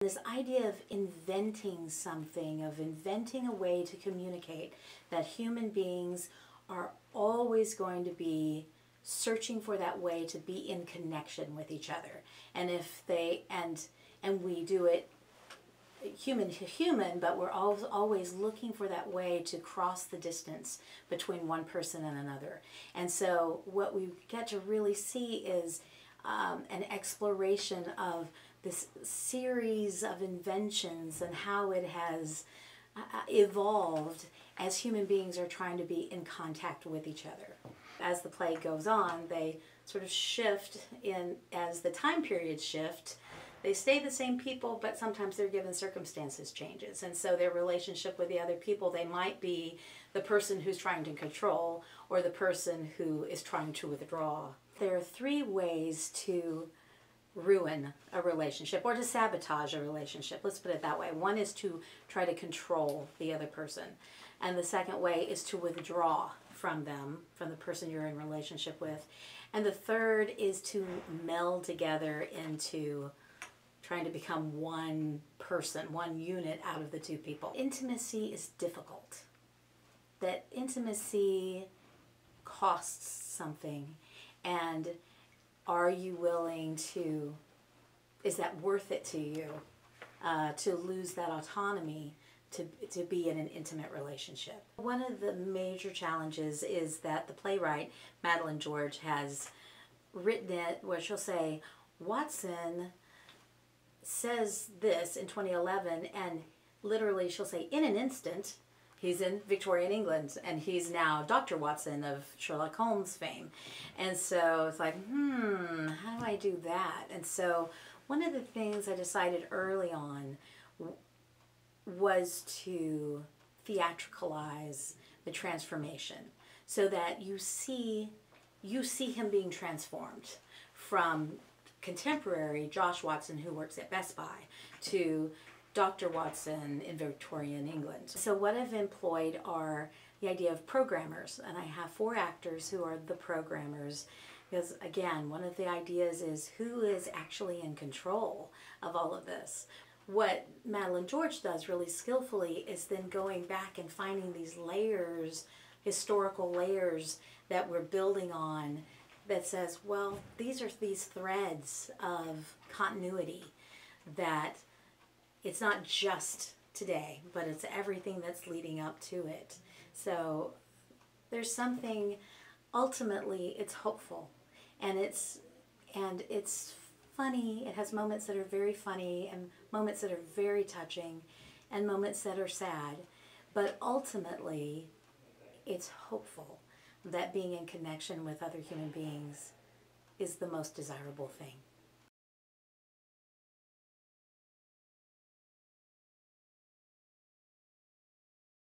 This idea of inventing something, of inventing a way to communicate, that human beings are always going to be searching for that way to be in connection with each other. And if they, and we do it human to human, but we're always looking for that way to cross the distance between one person and another. And so what we get to really see is an exploration of this series of inventions and how it has evolved as human beings are trying to be in contact with each other. As the play goes on, they sort of shift in, as the time periods shift. They stay the same people, but sometimes their given circumstances changes. And so their relationship with the other people, they might be the person who's trying to control or the person who is trying to withdraw. There are three ways to ruin a relationship or to sabotage a relationship. Let's put it that way. One is to try to control the other person. And the second way is to withdraw from them, from the person you're in relationship with. And the third is to meld together into trying to become one person, one unit out of the two people. Intimacy is difficult. That intimacy costs something. And are you willing to, is that worth it to you to lose that autonomy to be in an intimate relationship? One of the major challenges is that the playwright, Madeline George, has written it where she'll say, Watson says this in 2011, and literally she'll say, in an instant, he's in Victorian England, and he's now Dr. Watson of Sherlock Holmes fame. And so it's like, how do I do that? And so one of the things I decided early on was to theatricalize the transformation so that you see him being transformed from contemporary Josh Watson, who works at Best Buy, to Dr. Watson in Victorian England. So what I've employed are the idea of programmers, and I have 4 actors who are the programmers, because again, one of the ideas is who is actually in control of all of this. What Madeline George does really skillfully is then going back and finding these layers, historical layers that we're building on, that says, well, these are these threads of continuity, that it's not just today, but it's everything that's leading up to it. So there's something, ultimately it's hopeful, and it's funny. It has moments that are very funny and moments that are very touching and moments that are sad, but ultimately it's hopeful that being in connection with other human beings is the most desirable thing.